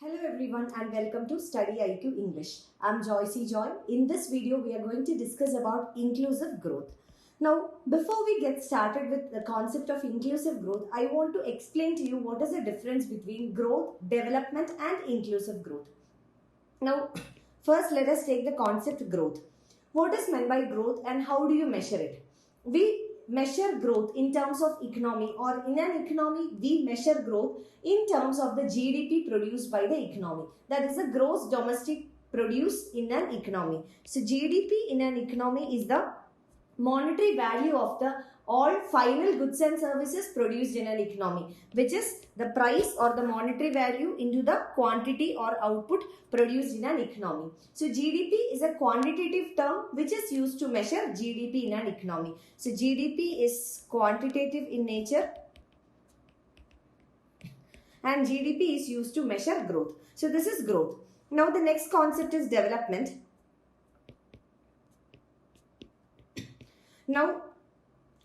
Hello everyone and welcome to Study IQ English. I'm Joycey Joy. In this video, we are going to discuss about inclusive growth. Now, before we get started with the concept of inclusive growth, I want to explain to you what is the difference between growth, development and inclusive growth. Now, first let us take the concept growth. What is meant by growth and how do you measure it? We measure growth in terms of economy, or in an economy we measure growth in terms of the GDP produced by the economy. That is the gross domestic produce in an economy. So GDP in an economy is the monetary value of the all final goods and services produced in an economy, which is the price or the monetary value into the quantity or output produced in an economy. So GDP is a quantitative term which is used to measure GDP in an economy. So GDP is quantitative in nature and GDP is used to measure growth. So this is growth. Now the next concept is development. Now,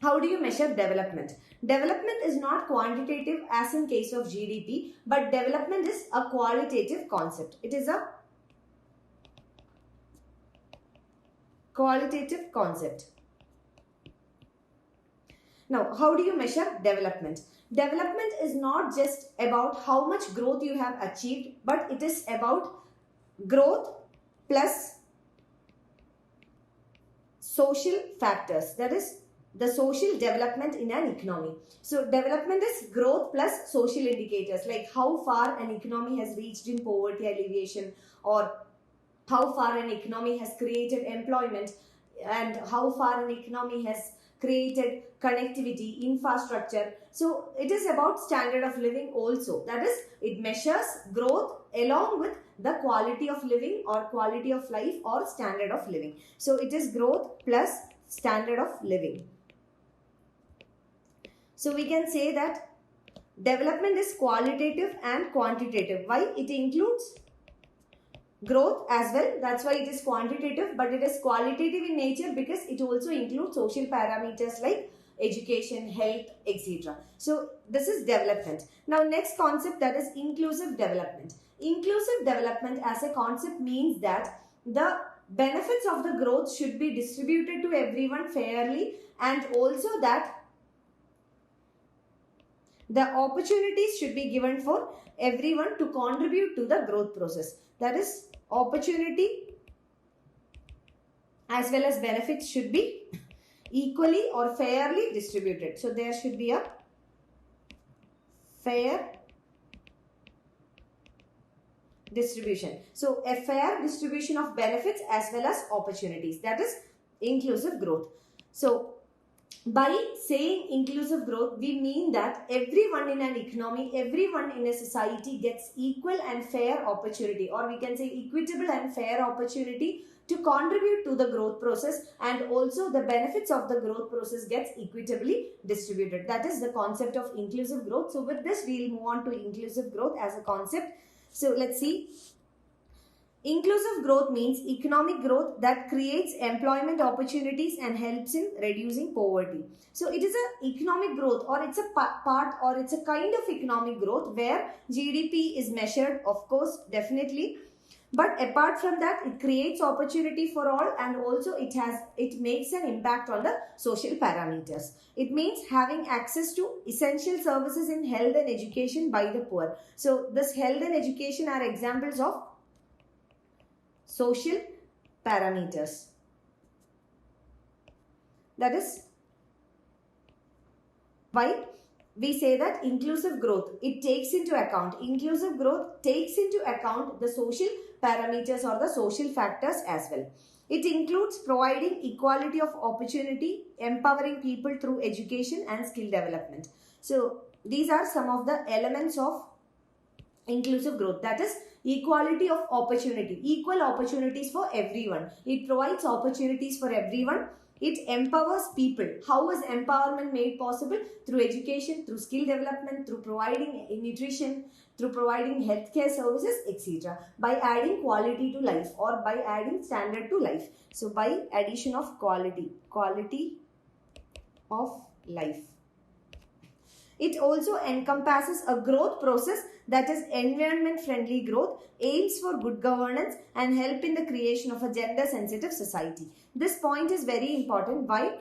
how do you measure development? Development is not quantitative as in case of GDP, but development is a qualitative concept. It is a qualitative concept. Now, how do you measure development? Development is not just about how much growth you have achieved, but it is about growth plus social factors, that is the social development in an economy. So development is growth plus social indicators, like how far an economy has reached in poverty alleviation, or how far an economy has created employment, and how far an economy has created connectivity, infrastructure. So it is about standard of living also. That is, it measures growth along with the quality of living or quality of life or standard of living. So it is growth plus standard of living. So we can say that development is qualitative and quantitative. Why? It includes growth as well. That's why it is quantitative, but it is qualitative in nature because it also includes social parameters like education, health, etc. So this is development. Now next concept, that is inclusive development. Inclusive development as a concept means that the benefits of the growth should be distributed to everyone fairly, and also that the opportunities should be given for everyone to contribute to the growth process. That is, opportunity as well as benefits should be equally or fairly distributed. So there should be a fair distribution. So a fair distribution of benefits as well as opportunities. That is inclusive growth. So by saying inclusive growth, we mean that everyone in an economy, everyone in a society gets equal and fair opportunity, or we can say equitable and fair opportunity to contribute to the growth process, and also the benefits of the growth process gets equitably distributed. That is the concept of inclusive growth. So with this, we will move on to inclusive growth as a concept. So let's see. Inclusive growth means economic growth that creates employment opportunities and helps in reducing poverty. So it is an economic growth, or it's a part, or it's a kind of economic growth where GDP is measured, of course, definitely. But apart from that, it creates opportunity for all, and also it makes an impact on the social parameters. It means having access to essential services in health and education by the poor. So this health and education are examples of social parameters. That is why we say that inclusive growth, it takes into account, inclusive growth takes into account the social parameters or the social factors as well. It includes providing equality of opportunity, empowering people through education and skill development. So these are some of the elements of inclusive growth. That is equality of opportunity, equal opportunities for everyone. It provides opportunities for everyone. It empowers people. How is empowerment made possible? Through education, through skill development, through providing nutrition, through providing healthcare services, etc. By adding quality to life, or by adding standard to life. So by addition of quality of life. It also encompasses a growth process that is environment friendly growth, aims for good governance and help in the creation of a gender sensitive society. This point is very important. Why?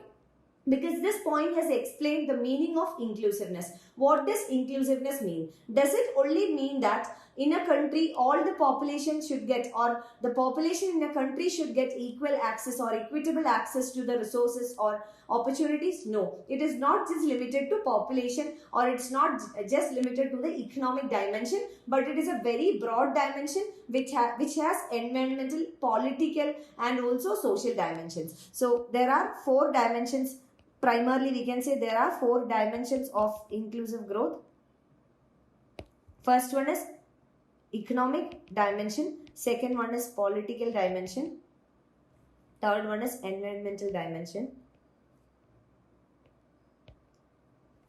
Because this point has explained the meaning of inclusiveness. What does inclusiveness mean? Does it only mean that in a country all the population should get, or the population in a country should get equal access or equitable access to the resources or opportunities? No, it is not just limited to population, or it's not just limited to the economic dimension, but it is a very broad dimension which has environmental, political and also social dimensions. So there are 4 dimensions. Primarily, we can say there are 4 dimensions of inclusive growth. First one is economic dimension. Second one is political dimension. Third one is environmental dimension.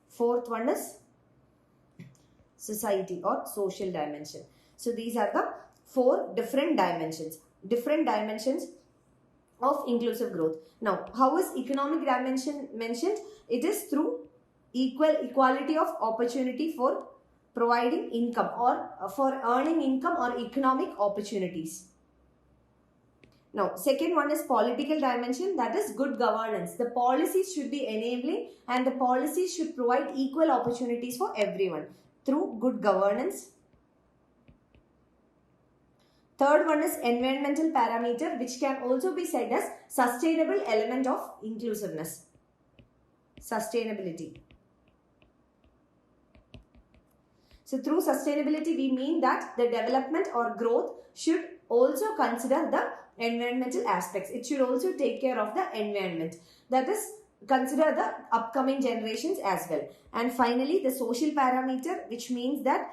Fourth one is society or social dimension. So these are the 4 different dimensions. Different dimensions of inclusive growth. Now, how is economic dimension mentioned? It is through equality of opportunity for providing income or for earning income or economic opportunities. Now, second one is political dimension, that is good governance. The policies should be enabling and the policies should provide equal opportunities for everyone through good governance. Third one is environmental parameter, which can also be said as sustainable element of inclusiveness. Sustainability. So through sustainability, we mean that the development or growth should also consider the environmental aspects. It should also take care of the environment. That is, consider the upcoming generations as well. And finally, the social parameter, which means that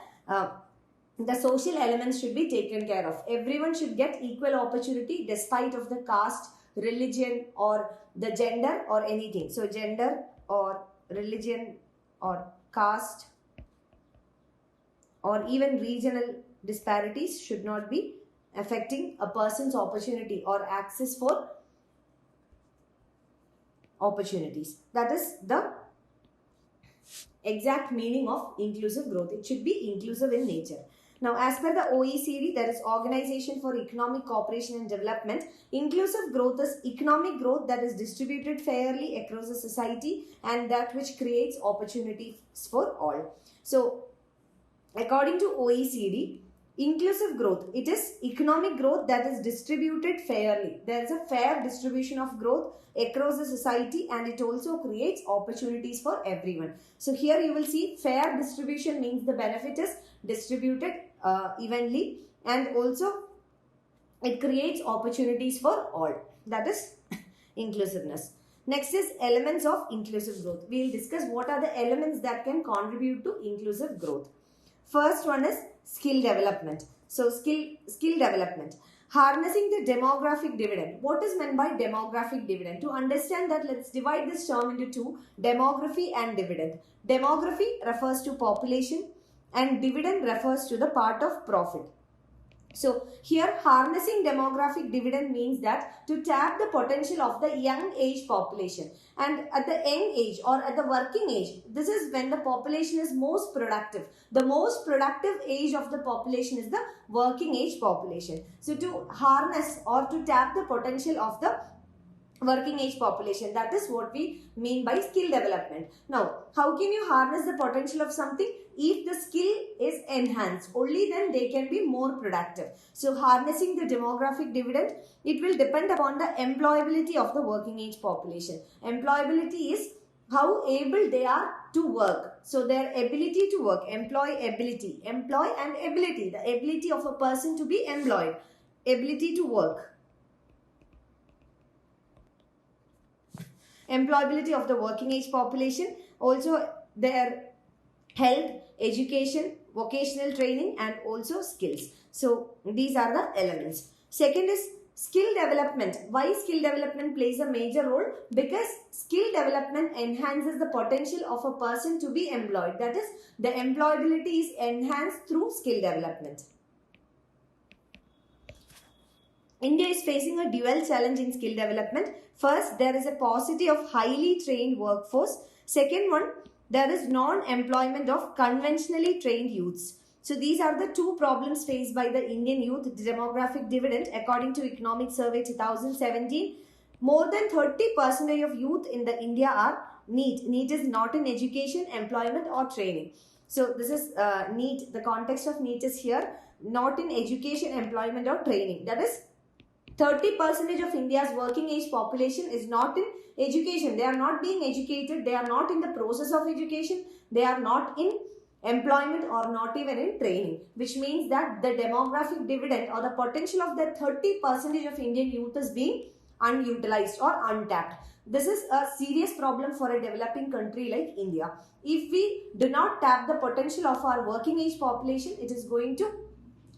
the social elements should be taken care of. Everyone should get equal opportunity despite of the caste, religion or the gender or anything. So gender or religion or caste or even regional disparities should not be affecting a person's opportunity or access for opportunities. That is the exact meaning of inclusive growth. It should be inclusive in nature. Now, as per the OECD, that is Organization for Economic Cooperation and Development, inclusive growth is economic growth that is distributed fairly across the society and that which creates opportunities for all. So, according to OECD, inclusive growth, it is economic growth that is distributed fairly. There is a fair distribution of growth across the society and it also creates opportunities for everyone. So here you will see fair distribution means the benefit is distributed evenly and also it creates opportunities for all. That is inclusiveness. Next is elements of inclusive growth. We will discuss what are the elements that can contribute to inclusive growth. First one is skill development. So skill development. Harnessing the demographic dividend. What is meant by demographic dividend? To understand that, let's divide this term into 2, demography and dividend. Demography refers to population and dividend refers to the part of profit. So here harnessing demographic dividend means that to tap the potential of the young age population, and at the young age or at the working age, this is when the population is most productive. The most productive age of the population is the working age population. So to harness or to tap the potential of the working age population, that is what we mean by skill development. Now, how can you harness the potential of something? If the skill is enhanced, only then they can be more productive. So harnessing the demographic dividend, it will depend upon the employability of the working age population. Employability is how able they are to work. So their ability to work, employability, employ and ability, the ability of a person to be employed, ability to work. Employability of the working age population, also their health, education, vocational training and also skills. So these are the elements. Second is skill development. Why skill development plays a major role? Because skill development enhances the potential of a person to be employed. That is, the employability is enhanced through skill development. India is facing a dual challenge in skill development. First, there is a paucity of highly trained workforce. Second one, there is non-employment of conventionally trained youths. So these are the two problems faced by the Indian youth. Demographic dividend, according to Economic Survey 2017, more than 30% of youth in the India are NEET. NEET is not in education, employment or training. So this is NEET. The context of NEET is here, not in education, employment or training. That is 30% of India's working age population is not in education. They are not being educated. They are not in the process of education. They are not in employment or not even in training, which means that the demographic dividend or the potential of that 30% of Indian youth is being unutilized or untapped. This is a serious problem for a developing country like India. If we do not tap the potential of our working age population, it is going to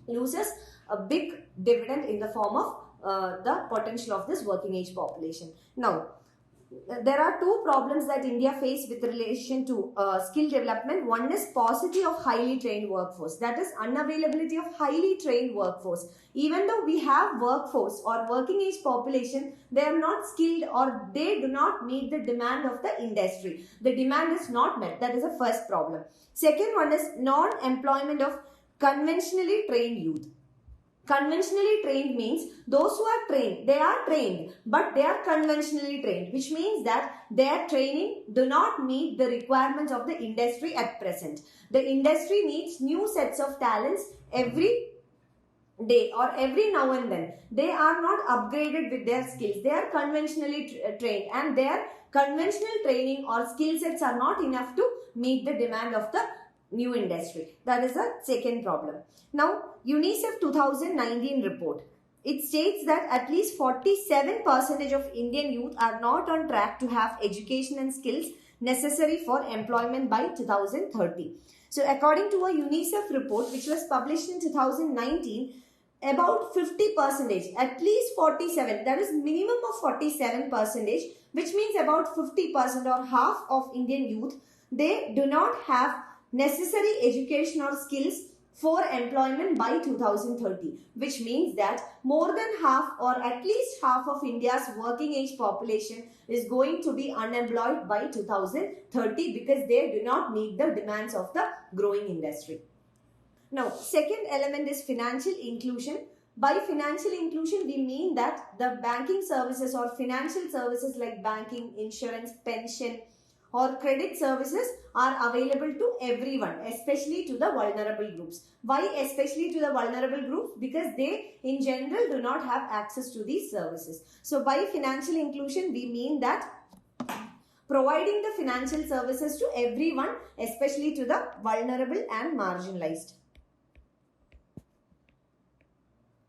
lose us a big dividend in the form of the potential of this working age population. Now, there are two problems that India face with relation to skill development. One is paucity of highly trained workforce. That is unavailability of highly trained workforce. Even though we have workforce or working age population, they are not skilled or they do not meet the demand of the industry. The demand is not met. That is the first problem. Second one is non-employment of conventionally trained youth. Conventionally trained means those who are trained, they are trained, but they are conventionally trained, which means that their training do not meet the requirements of the industry at present. The industry needs new sets of talents every day or every now and then. They are not upgraded with their skills. They are conventionally trained, and their conventional training or skill sets are not enough to meet the demand of the new industry. That is the second problem. Now, UNICEF 2019 report, it states that at least 47% of Indian youth are not on track to have education and skills necessary for employment by 2030. So according to a UNICEF report which was published in 2019, about 50%, at least 47, that is minimum of 47%, which means about 50% or half of Indian youth, they do not have necessary education or skills for employment by 2030, which means that more than half or at least half of India's working age population is going to be unemployed by 2030 because they do not meet the demands of the growing industry. Now, second element is financial inclusion. By financial inclusion, we mean that the banking services or financial services like banking, insurance, pension, or credit services are available to everyone, especially to the vulnerable groups. Why especially to the vulnerable groups? Because they in general do not have access to these services. So by financial inclusion, we mean that providing the financial services to everyone, especially to the vulnerable and marginalized.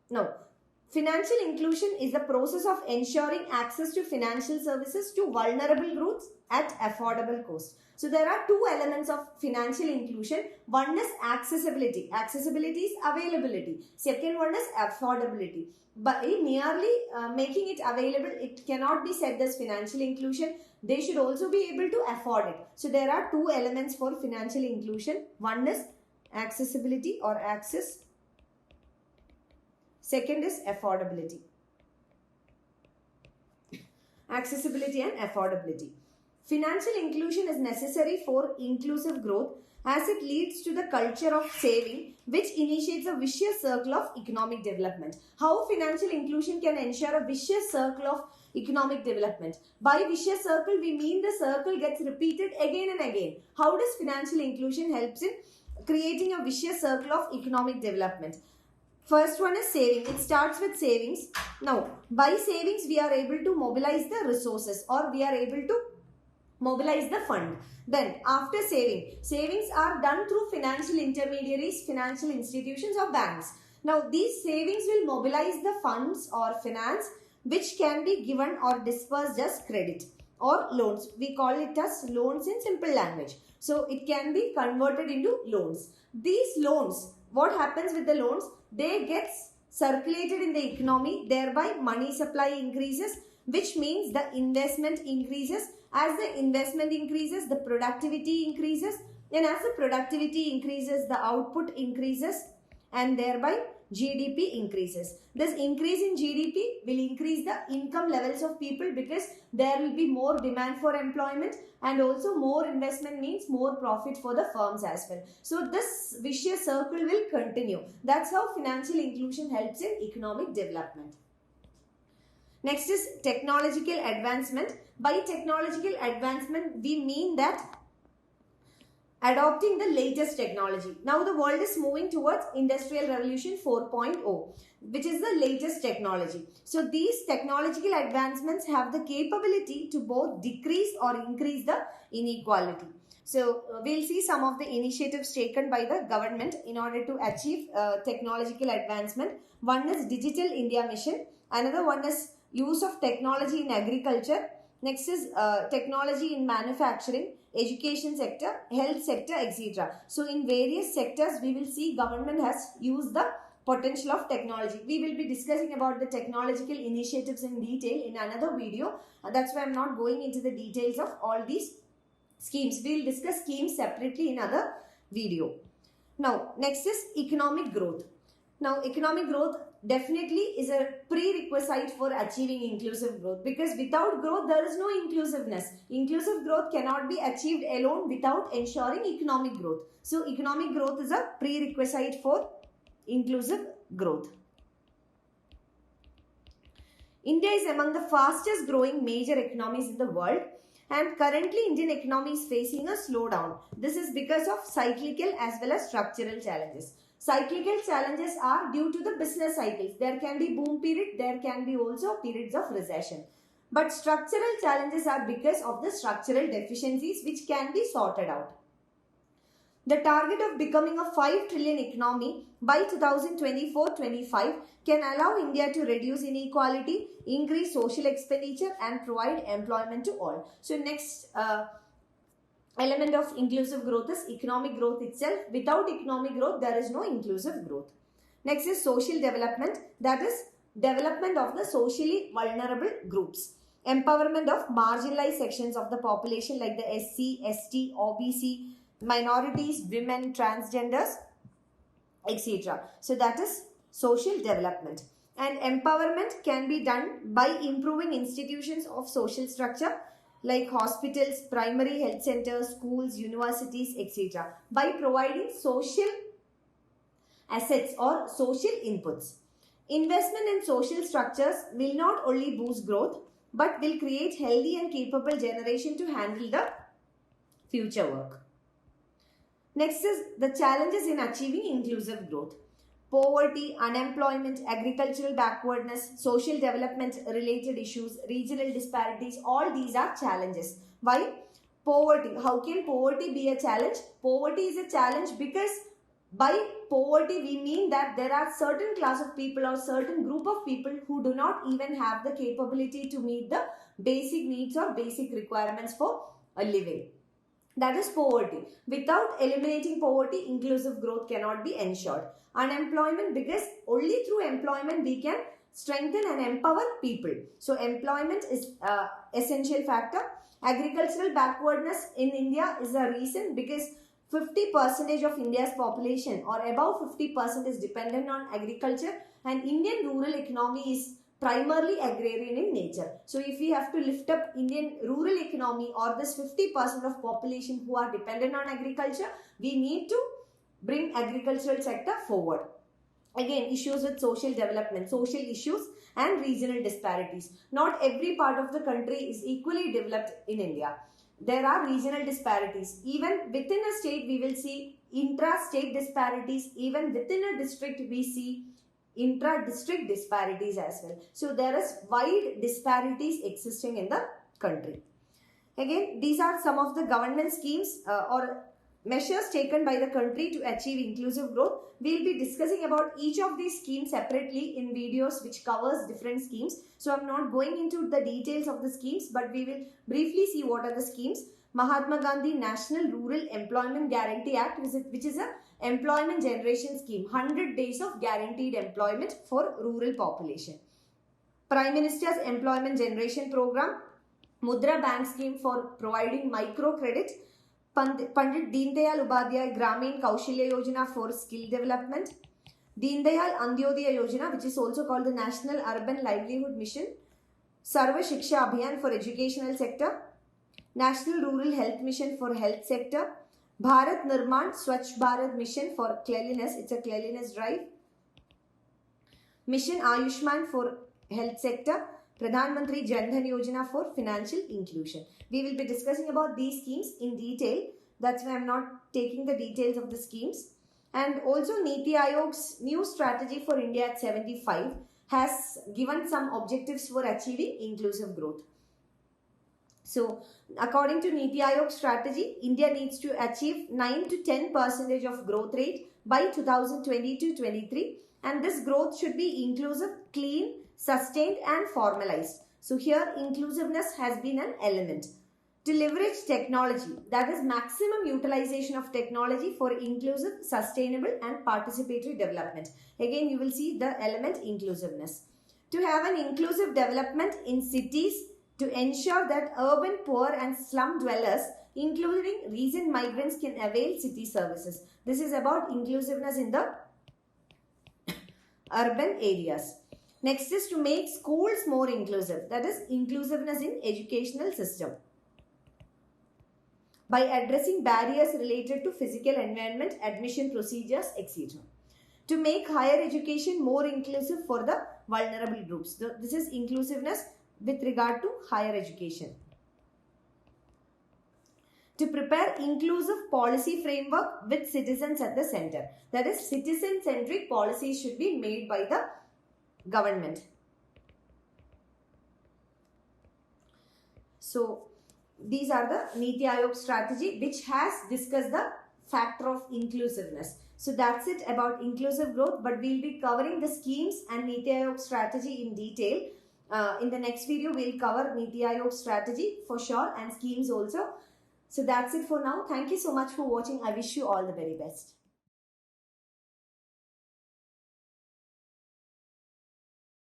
Now, financial inclusion is the process of ensuring access to financial services to vulnerable groups at affordable cost. So there are two elements of financial inclusion. One is accessibility. Accessibility is availability. Second one is affordability. By merely making it available, it cannot be said as financial inclusion. They should also be able to afford it. So there are two elements for financial inclusion. One is accessibility or access. Second is affordability. Accessibility and affordability. Financial inclusion is necessary for inclusive growth as it leads to the culture of saving, which initiates a vicious circle of economic development. How financial inclusion can ensure a vicious circle of economic development? By vicious circle, we mean the circle gets repeated again and again. How does financial inclusion helps in creating a vicious circle of economic development? First one is saving. It starts with savings. Now, by savings, we are able to mobilize the resources or we are able to mobilize the fund. Then, after saving, savings are done through financial intermediaries, financial institutions or banks. Now, these savings will mobilize the funds or finance which can be given or dispersed as credit or loans. We call it as loans in simple language. So, it can be converted into loans. These loans, what happens with the loans? They get circulated in the economy, thereby money supply increases, which means the investment increases. As the investment increases, the productivity increases, and as the productivity increases, the output increases, and thereby GDP increases. This increase in GDP will increase the income levels of people because there will be more demand for employment, and also more investment means more profit for the firms as well. So this vicious circle will continue. That's how financial inclusion helps in economic development. Next is technological advancement. By technological advancement, we mean that adopting the latest technology. Now the world is moving towards Industrial Revolution 4.0, which is the latest technology. So these technological advancements have the capability to both decrease or increase the inequality. So we'll see some of the initiatives taken by the government in order to achieve technological advancement. One is Digital India Mission. Another one is use of technology in agriculture. Next is technology in manufacturing, education sector, health sector, etc. So in various sectors, we will see government has used the potential of technology. We will be discussing about the technological initiatives in detail in another video. That's why I'm not going into the details of all these schemes. We'll discuss schemes separately in other video. Now, next is economic growth. Now, economic growth definitely is a prerequisite for achieving inclusive growth, because without growth there is no inclusiveness. Inclusive growth cannot be achieved alone without ensuring economic growth. So economic growth is a prerequisite for inclusive growth. India is among the fastest growing major economies in the world, and currently Indian economy is facing a slowdown. This is because of cyclical as well as structural challenges. Cyclical challenges are due to the business cycles. There can be boom period, there can be also periods of recession. But structural challenges are because of the structural deficiencies which can be sorted out. The target of becoming a 5 trillion economy by 2024-25 can allow India to reduce inequality, increase social expenditure and provide employment to all. So next element of inclusive growth is economic growth itself. Without economic growth, there is no inclusive growth. Next is social development, that is development of the socially vulnerable groups. Empowerment of marginalized sections of the population like the SC, ST, OBC, minorities, women, transgenders, etc. So that is social development. And empowerment can be done by improving institutions of social structure like hospitals, primary health centers, schools, universities, etc. by providing social assets or social inputs. Investment in social structures will not only boost growth but will create healthy and capable generation to handle the future work. Next is the challenges in achieving inclusive growth. Poverty, unemployment, agricultural backwardness, social development related issues, regional disparities, all these are challenges. Why? Poverty. How can poverty be a challenge? Poverty is a challenge because by poverty we mean that there are certain class of people or certain group of people who do not even have the capability to meet the basic needs or basic requirements for a living. That is poverty. Without eliminating poverty, inclusive growth cannot be ensured. Unemployment, because only through employment we can strengthen and empower people. So employment is essential factor. Agricultural backwardness in India is a reason because 50% of India's population or above 50% is dependent on agriculture, and Indian rural economy is primarily agrarian in nature. So if we have to lift up Indian rural economy or this 50% of population who are dependent on agriculture, we need to bring agricultural sector forward. Again, issues with social development, social issues and regional disparities. Not every part of the country is equally developed in India. There are regional disparities. Even within a state, we will see intra-state disparities. Even within a district, we see intra-district disparities as well. So there is wide disparities existing in the country. Again, these are some of the government schemes or measures taken by the country to achieve inclusive growth. We will be discussing about each of these schemes separately in videos which covers different schemes. So I'm not going into the details of the schemes, but we will briefly see what are the schemes. Mahatma Gandhi National Rural Employment Guarantee Act, which is a employment generation scheme, 100 days of guaranteed employment for rural population. Prime Minister's Employment Generation Program, Mudra Bank Scheme for providing micro credit, Pandit Deen Dayal Upadhyay Gramin Kaushalya Yojana for skill development, Deen Dayal Antyodaya Yojana, which is also called the National Urban Livelihood Mission, Sarva Shiksha Abhiyan for educational sector, National Rural Health Mission for health sector, Bharat Nirman Swachh Bharat Mission for cleanliness, it's a cleanliness drive, Mission Ayushman for health sector, Pradhan Mantri Jan Dhan Yojana for financial inclusion. We will be discussing about these schemes in detail. That's why I'm not taking the details of the schemes. And also Niti Aayog's new strategy for India at 75 has given some objectives for achieving inclusive growth. So, according to Niti Aayog strategy, India needs to achieve 9 to 10% of growth rate by 2022-23, and this growth should be inclusive, clean, sustained and formalized. So, here inclusiveness has been an element. To leverage technology, that is maximum utilization of technology for inclusive, sustainable and participatory development. Again, you will see the element inclusiveness. To have an inclusive development in cities, to ensure that urban poor and slum dwellers, including recent migrants, can avail city services. This is about inclusiveness in the urban areas. Next is to make schools more inclusive. That is inclusiveness in educational system, by addressing barriers related to physical environment, admission procedures, etc. To make higher education more inclusive for the vulnerable groups. This is inclusiveness with regard to higher education. To prepare inclusive policy framework with citizens at the center. That is, citizen-centric policies should be made by the government. So, these are the Niti Aayog strategy which has discussed the factor of inclusiveness. So that's it about inclusive growth, but we'll be covering the schemes and Niti Aayog strategy in detail. In the next video, we'll cover Niti Aayog strategy for sure and schemes also. So that's it for now. Thank you so much for watching. I wish you all the very best.